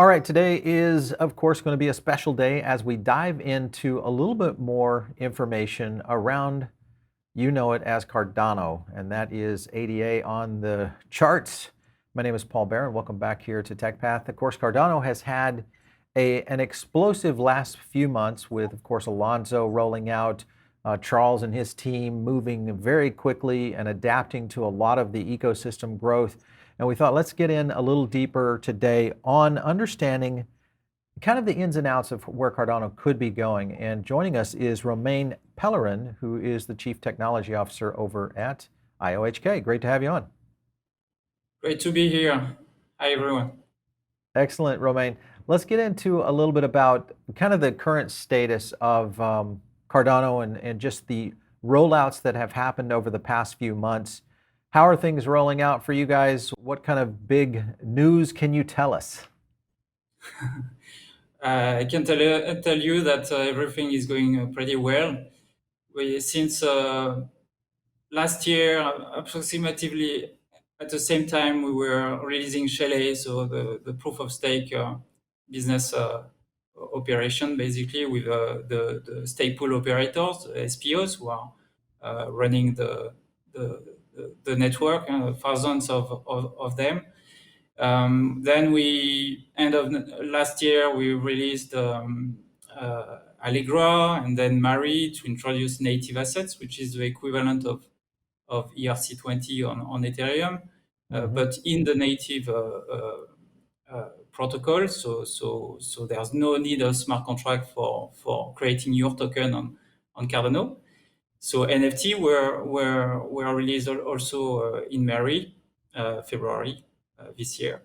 All right, today is, of course, going to be a special day as we dive into a little bit more information around, you know it as Cardano, and that is ADA on the charts. My name is Paul Barron. Welcome back here to TechPath. Of course, Cardano has had an explosive last few months with, of course, Alonzo rolling out, Charles and his team moving very quickly and adapting to a lot of the ecosystem growth. And we thought, let's get in a little deeper today on understanding kind of the ins and outs of where Cardano could be going. And joining us is Romain Pellerin, who is the Chief Technology Officer over at IOHK. Great to have you on. Great to be here. Hi, everyone. Excellent, Romain. Let's get into a little bit about kind of the current status of Cardano and just the rollouts that have happened over the past few months. How are things rolling out for you guys? What kind of big news can you tell us? I can tell you that everything is going pretty well. Since last year, approximately at the same time, we were releasing Shelley, so the proof of stake business operation, basically with the stake pool operators, SPOs, who are running the network, thousands of them. Then end of last year, we released Allegra and then Mari to introduce native assets, which is the equivalent of ERC20 on Ethereum, but in the native protocol. So there's no need of smart contract for creating your token on Cardano. So NFT were released also in Mari, February this year.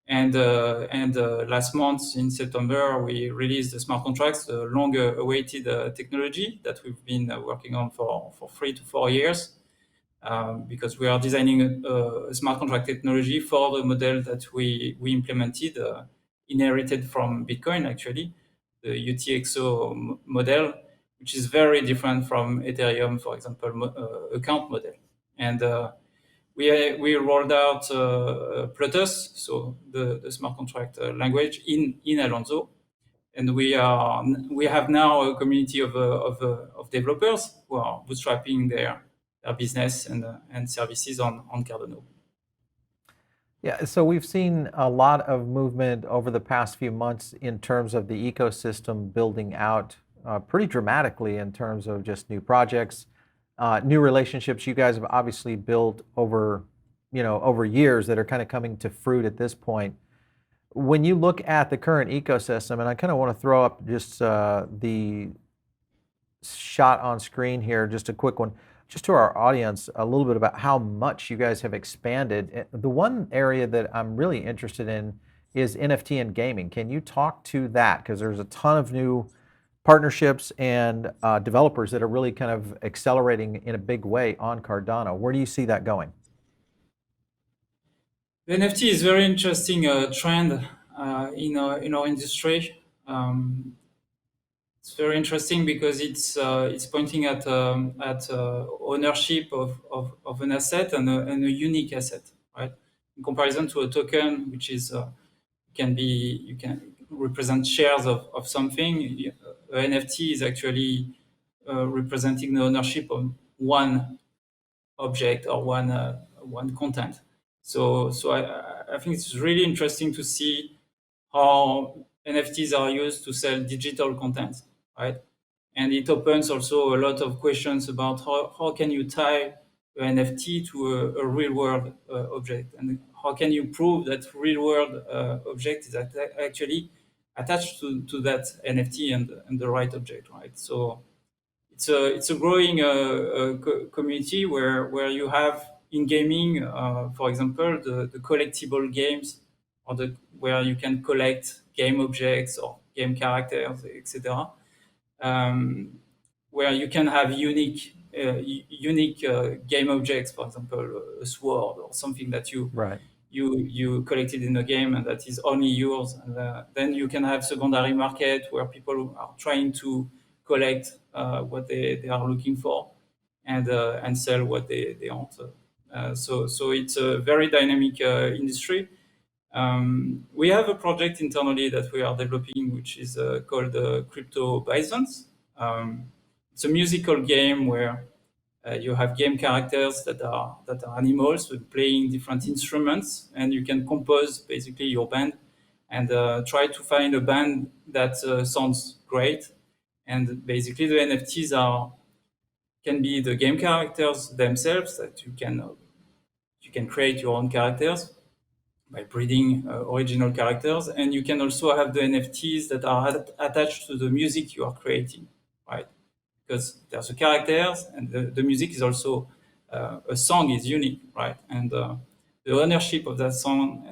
And last month in September, we released the smart contracts, the long-awaited technology that we've been working on for 3 to 4 years, because we are designing a smart contract technology for the model that we implemented, inherited from Bitcoin, actually, the UTXO model, which is very different from Ethereum, for example, account model. And we rolled out Plutus, so the smart contract language in Alonzo, and we have now a community of developers who are bootstrapping their business and services on Cardano. Yeah, so we've seen a lot of movement over the past few months in terms of the ecosystem building out pretty dramatically in terms of just new projects, new relationships you guys have obviously built over, over years that are kind of coming to fruit at this point. When you look at the current ecosystem, and I kind of want to throw up just the shot on screen here, just a quick one, just to our audience, a little bit about how much you guys have expanded. The one area that I'm really interested in is NFT and gaming. Can you talk to that? Because there's a ton of new partnerships and developers that are really kind of accelerating in a big way on Cardano. Where do you see that going? The NFT is very interesting trend in our industry. It's very interesting because it's pointing at ownership of an asset and a unique asset, right? In comparison to a token, which is you can represent shares of something. NFT is actually representing the ownership of one object or one content. So I think it's really interesting to see how NFTs are used to sell digital content, right? And it opens also a lot of questions about how can you tie an NFT to a real world object, and how can you prove that real world object is actually attached to that NFT and the right object, right? So it's a growing community where you have in gaming, for example, the collectible games, or where you can collect game objects or game characters, etc. Where you can have unique game objects, for example, a sword or something that Right. you collected in a game and that is only yours. And then you can have secondary market where people are trying to collect what they are looking for and sell what they want. So it's a very dynamic industry. We have a project internally that we are developing, which is called Crypto Bisons. It's a musical game where you have game characters that are animals with playing different instruments, and you can compose basically your band and try to find a band that sounds great. And basically, the NFTs can be the game characters themselves that you can create your own characters by breeding original characters, and you can also have the NFTs that are attached to the music you are creating, right? Because there's the characters and the music is also a song is unique, right? And the ownership of that song,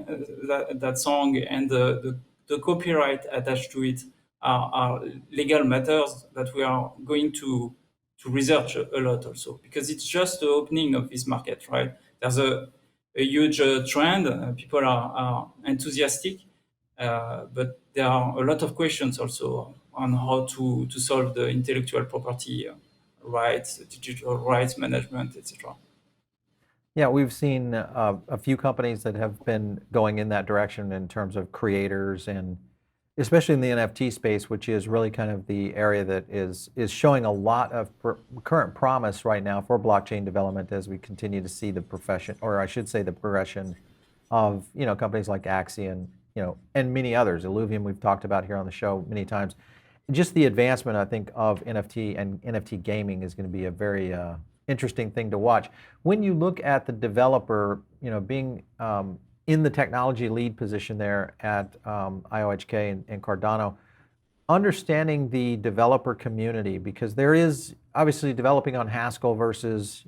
that song, and the copyright attached to it are legal matters that we are going to research a lot also, because it's just the opening of this market, right? There's a huge trend. People are enthusiastic, but there are a lot of questions also on how to solve the intellectual property rights, digital rights management, etc. Yeah, we've seen a few companies that have been going in that direction in terms of creators, and especially in the NFT space, which is really kind of the area that is showing a lot of current promise right now for blockchain development as we continue to see the profession, or I should say the progression of companies like Axie and and many others. Illuvium we've talked about here on the show many times. Just the advancement, I think, of NFT and NFT gaming is going to be a very interesting thing to watch. When you look at the developer, being in the technology lead position there at IOHK and Cardano, understanding the developer community, because there is obviously developing on Haskell versus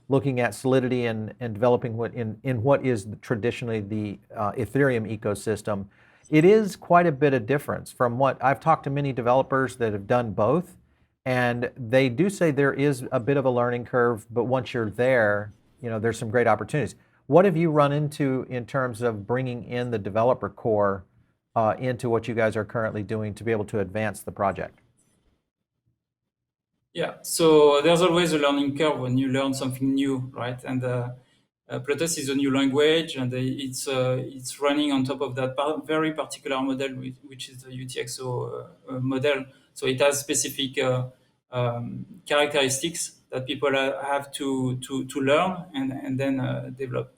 looking at Solidity and developing in what is traditionally the Ethereum ecosystem. It is quite a bit of difference from what I've talked to many developers that have done both, and they do say there is a bit of a learning curve, but once you're there, there's some great opportunities. What have you run into in terms of bringing in the developer core into what you guys are currently doing to be able to advance the project? Yeah, so there's always a learning curve when you learn something new, right? And Plutus is a new language, and it's running on top of that very particular model, which is the UTXO model. So it has specific characteristics that people have to learn and then develop.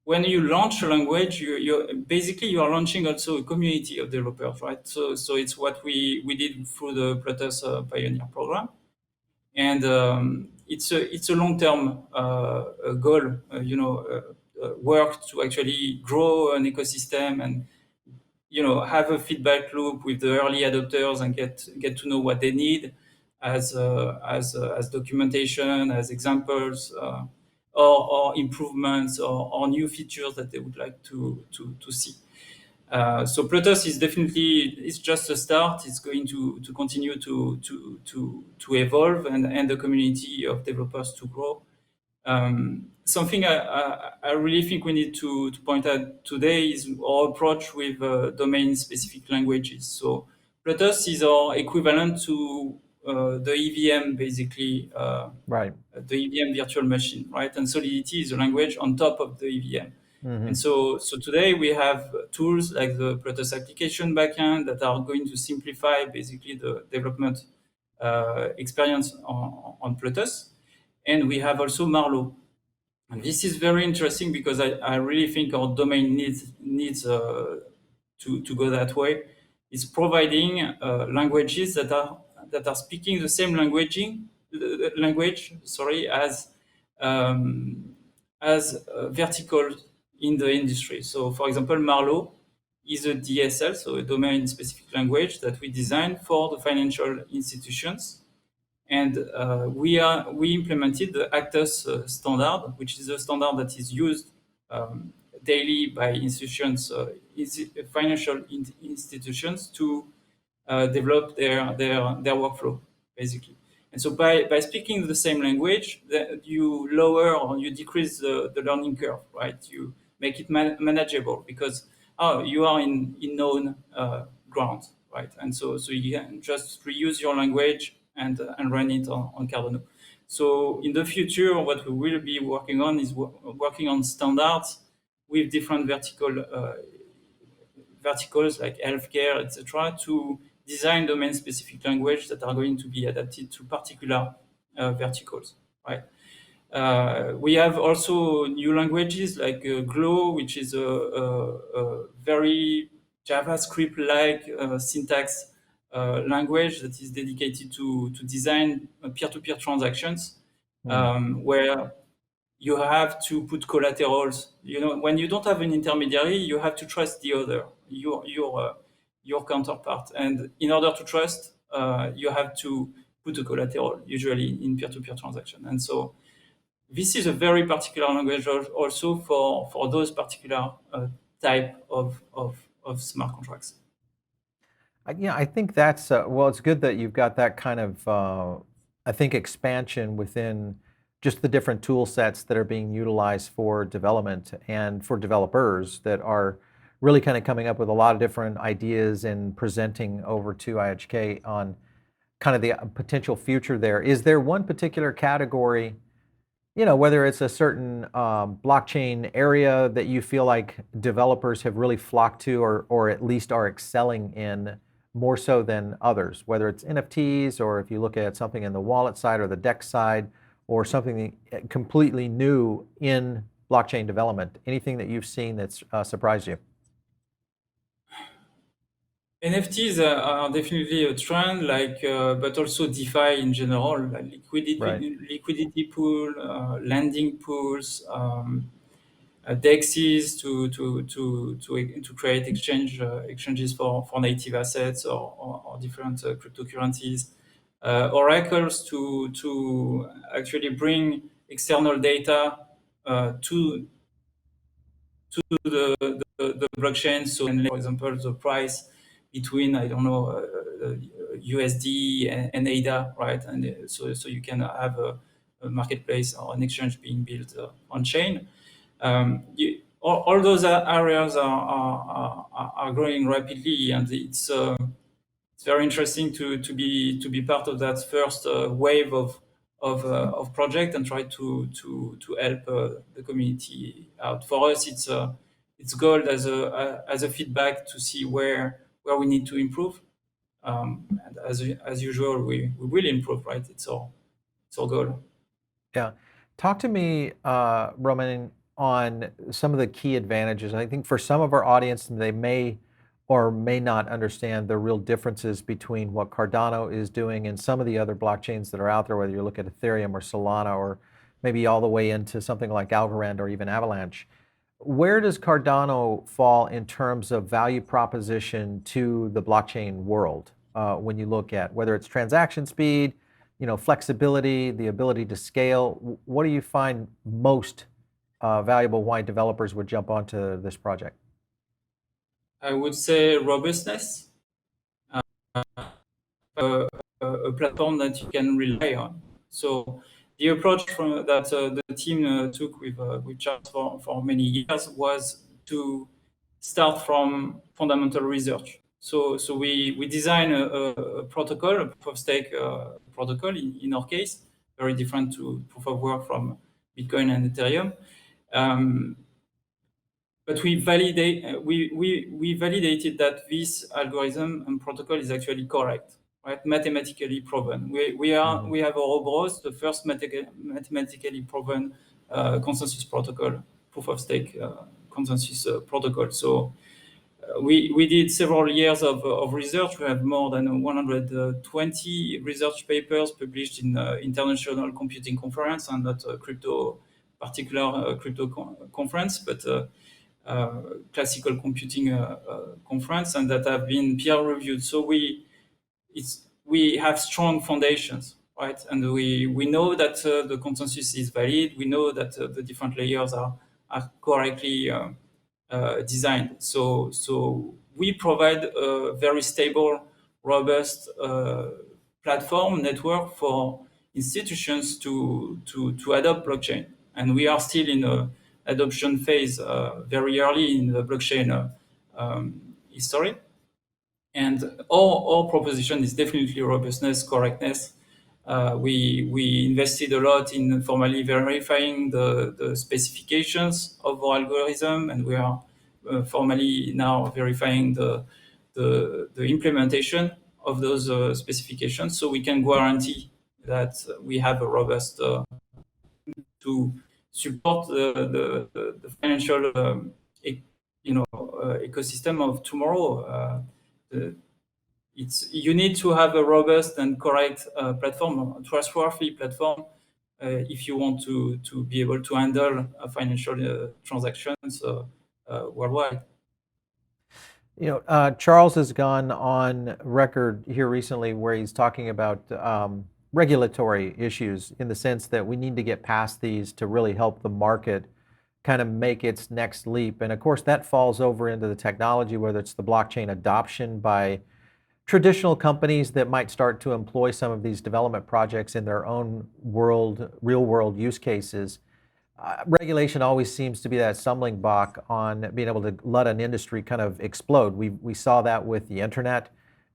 When you launch a language, you are launching also a community of developers, right? So it's what we did through the Plutus Pioneer program, and it's a long-term goal, work to actually grow an ecosystem and have a feedback loop with the early adopters and get to know what they need as documentation, as examples, or improvements, or new features that they would like to see. So Plutus is definitely, it's just a start. It's going to continue to evolve, and the community of developers to grow. Something I really think we need to point out today is our approach with domain-specific languages. So Plutus is our equivalent to the EVM, basically, Right. the EVM virtual machine, right? And Solidity is a language on top of the EVM. And so today we have tools like the Plutus application backend that are going to simplify basically the development experience on Plutus. And we have also Marlowe. And this is very interesting because I really think our domain needs to go that way. It's providing languages that are speaking the same language, as vertical in the industry. So, for example, Marlowe is a DSL, so a domain-specific language that we designed for the financial institutions, and we implemented the Actus standard, which is a standard that is used daily by institutions, financial institutions, to develop their workflow, basically. And so by speaking the same language, you lower or you decrease the learning curve, right? You make it manageable because you are in known ground, right? And so you can just reuse your language and run it on Cardano. So in the future, what we will be working on is working on standards with different verticals like healthcare, etc., to design domain-specific language that are going to be adapted to particular verticals, right? We have also new languages like Glow, which is a very JavaScript-like syntax language that is dedicated to design peer-to-peer transactions, where you have to put collaterals. You know, when you don't have an intermediary, you have to trust the other, your counterpart. And in order to trust, you have to put a collateral, usually in peer-to-peer transaction. And so this is a very particular language also for those particular type of smart contracts. Yeah, I think that's well, it's good that you've got that kind of I think expansion within just the different tool sets that are being utilized for development and for developers that are really kind of coming up with a lot of different ideas and presenting over to IHK on kind of the potential future there. Is there one particular category, you know, whether it's a certain blockchain area that you feel like developers have really flocked to or at least are excelling in more so than others, whether it's NFTs or if you look at something in the wallet side or the DEX side or something completely new in blockchain development? Anything that you've seen that's surprised you? NFTs are definitely a trend, like, but also DeFi in general, like Right. liquidity pool, lending pools, DEXs to create exchanges for native assets or different cryptocurrencies, oracles to actually bring external data to the blockchain. So, for example, the price between, I don't know, USD and ADA, right? And so you can have a marketplace or an exchange being built on chain. All those areas are growing rapidly, and it's very interesting to be part of that first wave of project and try to help the community out. For us, it's gold as a feedback to see where we need to improve. And as usual, we will improve, right? It's our goal. Yeah. Talk to me, Romain, on some of the key advantages. I think for some of our audience, they may or may not understand the real differences between what Cardano is doing and some of the other blockchains that are out there, whether you look at Ethereum or Solana or maybe all the way into something like Algorand or even Avalanche. Where does Cardano fall in terms of value proposition to the blockchain world when you look at whether it's transaction speed, you know, flexibility, the ability to scale? What do you find most valuable why developers would jump onto this project? I would say robustness, a platform that you can rely on. So the approach that the team took with Charles for many years was to start from fundamental research. So we design a protocol, a proof of stake protocol in our case, very different to proof of work from Bitcoin and Ethereum. But we validated that this algorithm and protocol is actually correct, right? Mathematically proven. We have Ouroboros, the first mathematically proven consensus protocol, proof of stake consensus protocol. So we did several years of research. We have more than 120 research papers published in International Computing Conference, and not a particular crypto conference, but classical computing conference, and that have been peer reviewed. So we have strong foundations, right? And we know that the consensus is valid. We know that the different layers are correctly designed. So we provide a very stable, robust platform network for institutions to adopt blockchain. And we are still in a adoption phase, very early in the blockchain history. And our proposition is definitely robustness, correctness, We invested a lot in formally verifying the specifications of our algorithm, and we are formally now verifying the implementation of those specifications, so we can guarantee that we have a robust to support the financial ecosystem of tomorrow. You need to have a robust and correct platform, a trustworthy platform, if you want to be able to handle financial transactions worldwide. Charles has gone on record here recently where he's talking about regulatory issues in the sense that we need to get past these to really help the market kind of make its next leap. And of course, that falls over into the technology, whether it's the blockchain adoption by traditional companies that might start to employ some of these development projects in their own real world use cases. Regulation always seems to be that stumbling block on being able to let an industry kind of explode. We saw that with the internet,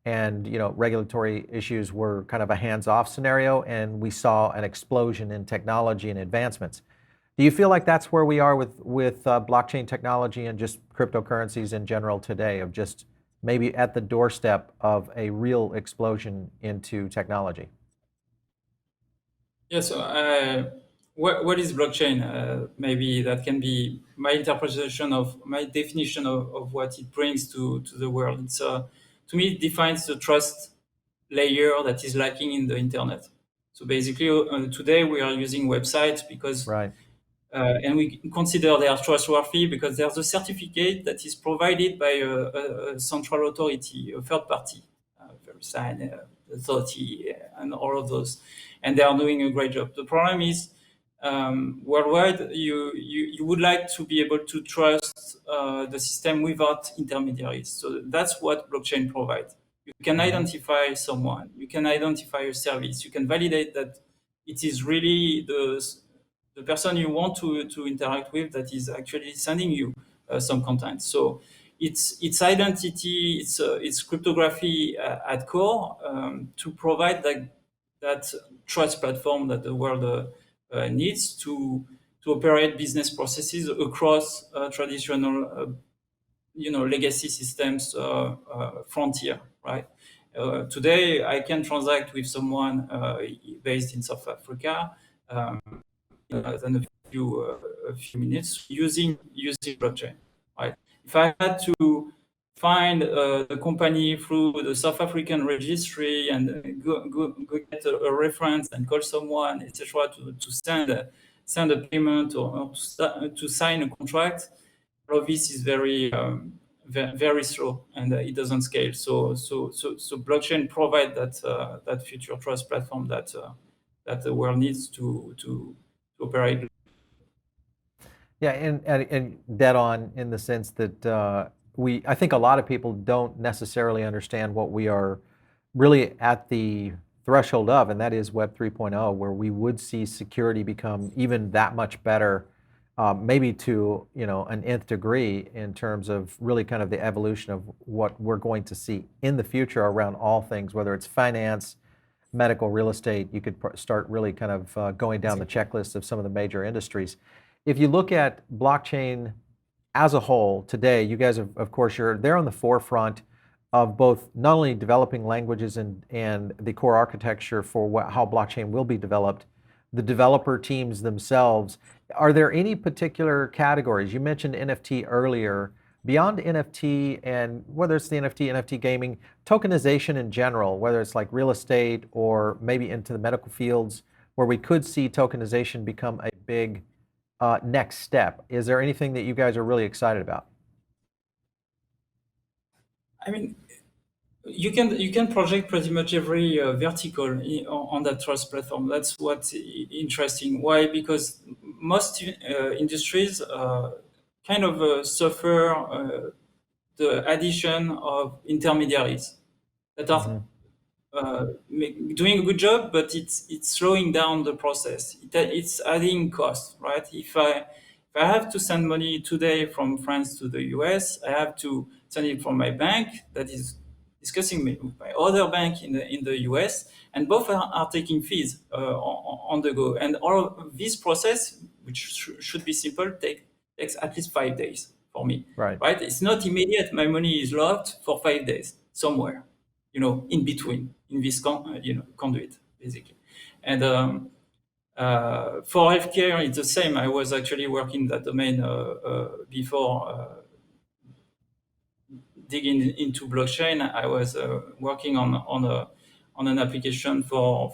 and regulatory issues were kind of a hands-off scenario, and we saw an explosion in technology and advancements. Do you feel like that's where we are with blockchain technology and just cryptocurrencies in general today, of just maybe at the doorstep of a real explosion into technology? Yes. What is blockchain? Maybe that can be my interpretation of my definition of what it brings to the world. It's to me, it defines the trust layer that is lacking in the internet. So basically, today we are using websites because, Right. and we consider they are trustworthy because there's a certificate that is provided by a central authority, a third party, VeriSign, authority, and all of those, and they are doing a great job. The problem is, worldwide, you would like to be able to trust the system without intermediaries. So that's what blockchain provides. You can identify someone, you can identify a service, you can validate that it is really the person you want to interact with that is actually sending you some content. So it's identity, it's cryptography at core, to provide that trust platform that the world needs to operate business processes across traditional legacy systems frontier, right? Today, I can transact with someone based in South Africa in a few minutes using blockchain, right? If I had to find the company through the South African registry and go get a reference and call someone, etc., to send a payment or to sign a contract, all of this is very very slow, and it doesn't scale. So blockchain provide that future trust platform that the world needs to operate. Yeah, and dead on in the sense that I think a lot of people don't necessarily understand what we are really at the threshold of, and that is Web 3.0, where we would see security become even that much better, maybe to an nth degree in terms of really kind of the evolution of what we're going to see in the future around all things, whether it's finance, medical, real estate. You could start really kind of going down the checklist of some of the major industries. If you look at blockchain as a whole today, you guys, of course, they're on the forefront of both not only developing languages and the core architecture for how blockchain will be developed, the developer teams themselves. Are there any particular categories? You mentioned NFT earlier. Beyond NFT, and whether it's the NFT gaming, tokenization in general, whether it's like real estate or maybe into the medical fields, where we could see tokenization become a big next step. Is there anything that you guys are really excited about? I mean, you can project pretty much every vertical on that trust platform. That's what's interesting. Why? Because most industries kind of suffer the addition of intermediaries that are doing a good job, but it's slowing down the process. It's adding cost, right? If I have to send money today from France to the US, I have to send it from my bank that is discussing by other banks in the US, and both are taking fees on the go. And all of this process, which should be simple, takes at least 5 days for me. Right. Right? It's not immediate. My money is locked for 5 days somewhere, in between, in this conduit, basically. And for healthcare, it's the same. I was actually working that domain before digging into blockchain. I was working on an application for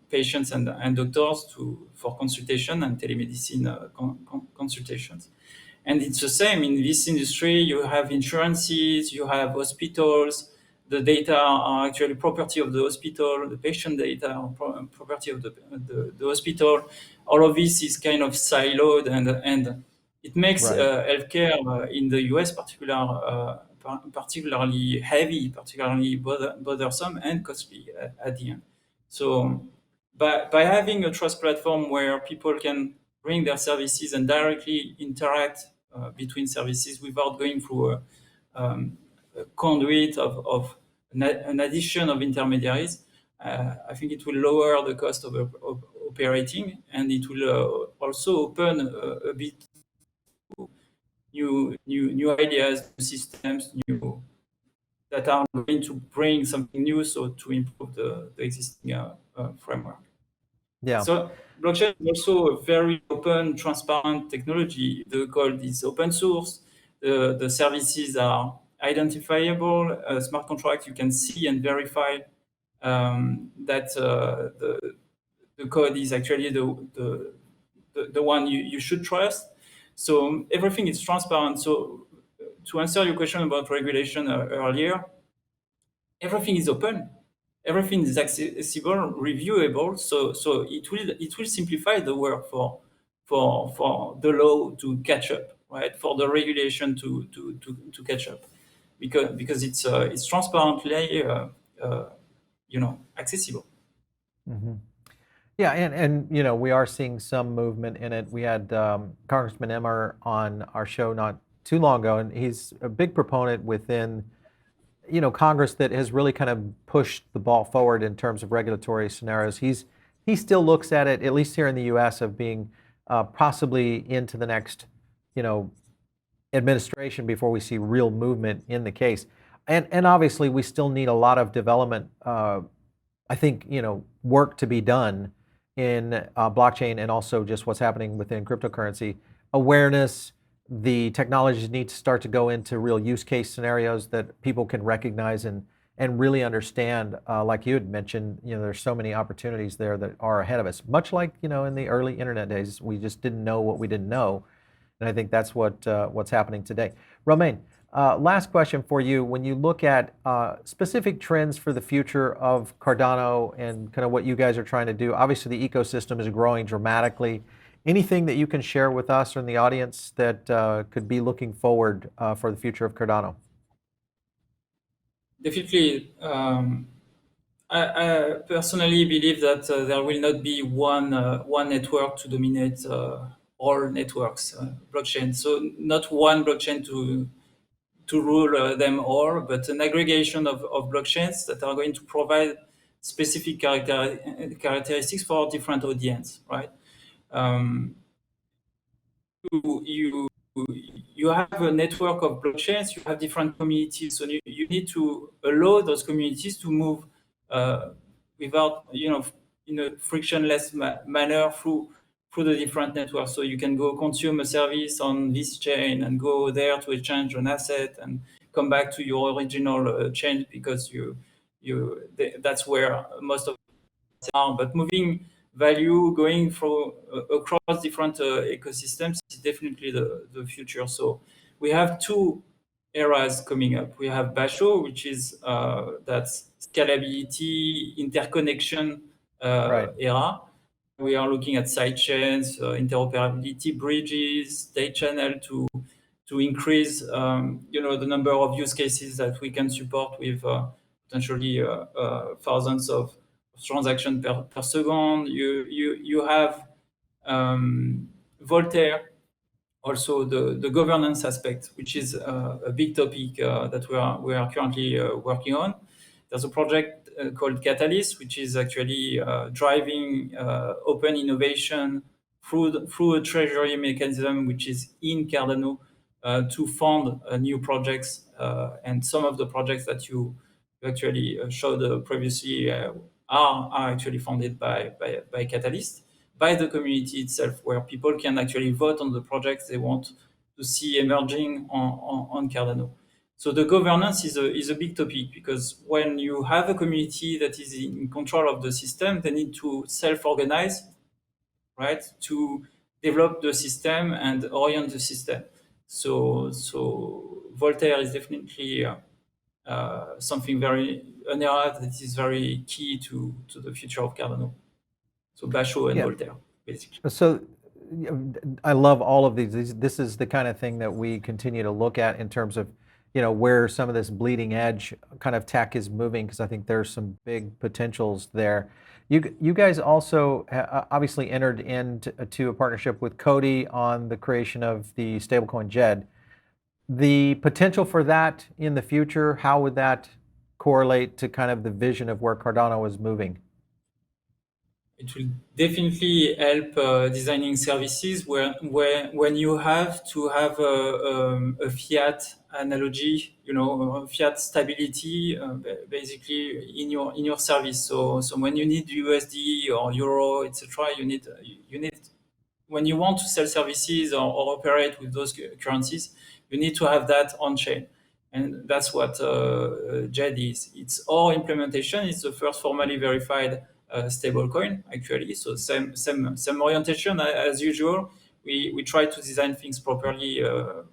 patients and doctors for consultation and telemedicine consultations. And it's the same in this industry. You have insurances, you have hospitals. The data are actually property of the hospital. The patient data are property of the hospital. All of this is kind of siloed, and it makes Right. healthcare in the US particularly heavy, particularly bothersome and costly at the end. So by having a trust platform where people can bring their services and directly interact between services without going through a conduit of an addition of intermediaries, I think it will lower the cost of operating, and it will also open a bit new ideas, new systems, that are going to bring something new, so to improve the existing framework. Yeah. So blockchain is also a very open, transparent technology. The code is open source. The services are identifiable. Smart contract, you can see and verify that the code is actually the one you should trust. So everything is transparent. So to answer your question about regulation earlier, everything is open. Everything is accessible, reviewable. So it will simplify the work for the law to catch up, right? For the regulation to catch up, because it's transparently accessible. Mm-hmm. Yeah, and we are seeing some movement in it. We had Congressman Emmer on our show not too long ago, and he's a big proponent within Congress that has really kind of pushed the ball forward in terms of regulatory scenarios. He still looks at it, at least here in the U.S., of being possibly into the next administration before we see real movement in the case. And obviously we still need a lot of development. I think work to be done in blockchain, and also just what's happening within cryptocurrency awareness. The technologies need to start to go into real use case scenarios that people can recognize and really understand. Like you had mentioned, there's so many opportunities there that are ahead of us. Much like in the early internet days, we just didn't know what we didn't know, and I think that's what's happening today. Romain, last question for you. When you look at specific trends for the future of Cardano and kind of what you guys are trying to do, obviously the ecosystem is growing dramatically. Anything that you can share with us or in the audience that could be looking forward for the future of Cardano? Definitely. I personally believe that there will not be one network to dominate all networks, blockchain. So not one blockchain to rule them all, but an aggregation of blockchains that are going to provide specific characteristics for different audience, right? You have a network of blockchains, you have different communities, so you need to allow those communities to move without, in a frictionless manner through the different networks. So you can go consume a service on this chain and go there to exchange an asset and come back to your original chain, because that's where most of it are. But moving value, going through across different ecosystems is definitely the future. So we have two eras coming up. We have Basho, which is that's scalability, interconnection Right. era. We are looking at sidechains, interoperability, bridges, state channel to increase the number of use cases that we can support with potentially thousands of transactions per second. You have Voltaire, also the governance aspect, which is a big topic that we are currently working on. There's a project called Catalyst, which is actually driving open innovation through a treasury mechanism, which is in Cardano, to fund new projects. And some of the projects that you actually showed previously are actually funded by Catalyst, by the community itself, where people can actually vote on the projects they want to see emerging on Cardano. So the governance is a big topic, because when you have a community that is in control of the system, they need to self-organize, right, to develop the system and orient the system. So Voltaire is definitely something an area that is very key to the future of Cardano. So Basho and Yeah. Voltaire, basically. So I love all of these. This is the kind of thing that we continue to look at in terms of, where some of this bleeding edge kind of tech is moving, because I think there's some big potentials there. You guys also obviously entered into a partnership with Cody on the creation of the stablecoin JED. The potential for that in the future, how would that correlate to kind of the vision of where Cardano is moving? It will definitely help designing services when you have to have a fiat analogy, fiat stability, basically in your service. So when you need USD or Euro, etc., you need when you want to sell services or operate with those currencies, you need to have that on chain. And that's what JED is. It's our implementation. It's the first formally verified stablecoin, actually. So same orientation as usual. We try to design things properly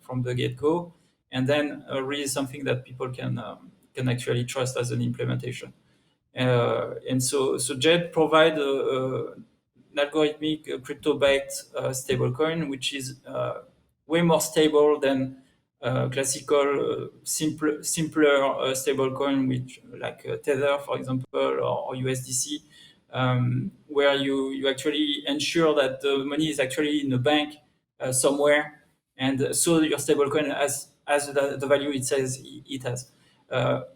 from the get-go, and then really something that people can actually trust as an implementation. And so JED provide an algorithmic crypto-backed stablecoin, which is way more stable than classical, simpler stablecoin, which like Tether, for example, or USDC, where you actually ensure that the money is actually in a bank somewhere, and so your stablecoin has the value it says it has.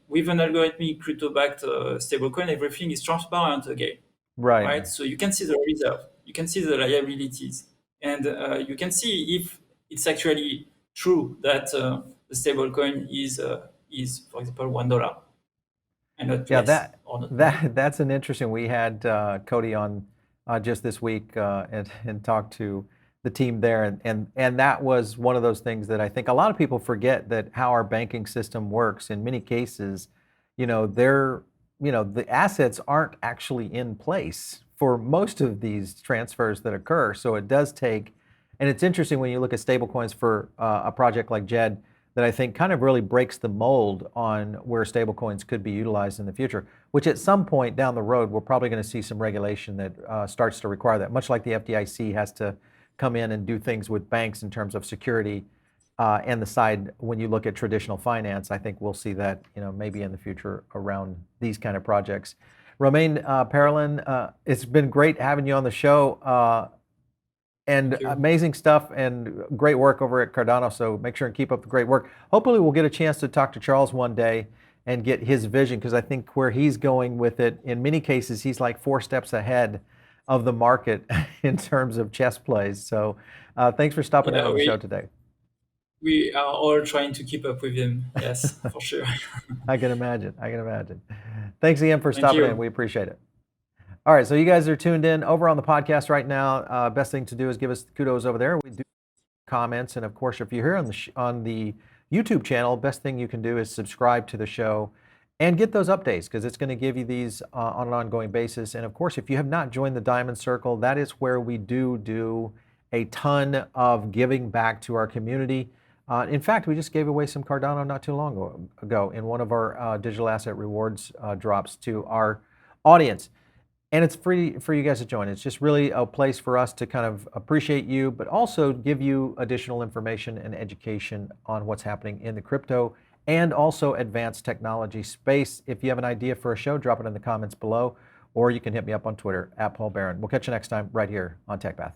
With an algorithmic crypto-backed stablecoin, everything is transparent again. Right? So you can see the reserve, you can see the liabilities, and you can see if it's actually true that the stablecoin is, for example, $1 and not less or not more. That's an interesting. We had Cody on just this week and talked to the team there, and that was one of those things that I think a lot of people forget, that how our banking system works. In many cases, the assets aren't actually in place for most of these transfers that occur. So it does take, and it's interesting when you look at stablecoins for a project like JED, that I think kind of really breaks the mold on where stablecoins could be utilized in the future, which at some point down the road, we're probably going to see some regulation that starts to require that, much like the FDIC has to come in and do things with banks in terms of security. And the side, when you look at traditional finance, I think we'll see that, maybe in the future around these kind of projects. Romain Parolin, it's been great having you on the show, and amazing stuff and great work over at Cardano. So make sure and keep up the great work. Hopefully we'll get a chance to talk to Charles one day and get his vision, because I think where he's going with it, in many cases, he's like 4 steps ahead of the market in terms of chess plays. So thanks for stopping in on the show today. We are all trying to keep up with him. Yes, for sure. I can imagine. Thanks again for stopping in. We appreciate it. All right, so you guys are tuned in over on the podcast right now. Best thing to do is give us kudos over there. We do comments, and of course, if you're here on the YouTube channel, best thing you can do is subscribe to the show and get those updates, because it's going to give you these on an ongoing basis. And of course, if you have not joined the Diamond Circle, that is where we do a ton of giving back to our community. In fact, we just gave away some Cardano not too long ago in one of our digital asset rewards drops to our audience. And it's free for you guys to join. It's just really a place for us to kind of appreciate you, but also give you additional information and education on what's happening in the crypto and also advanced technology space. If you have an idea for a show, drop it in the comments below, or you can hit me up on Twitter @PaulBaron. We'll catch you next time right here on TechPath.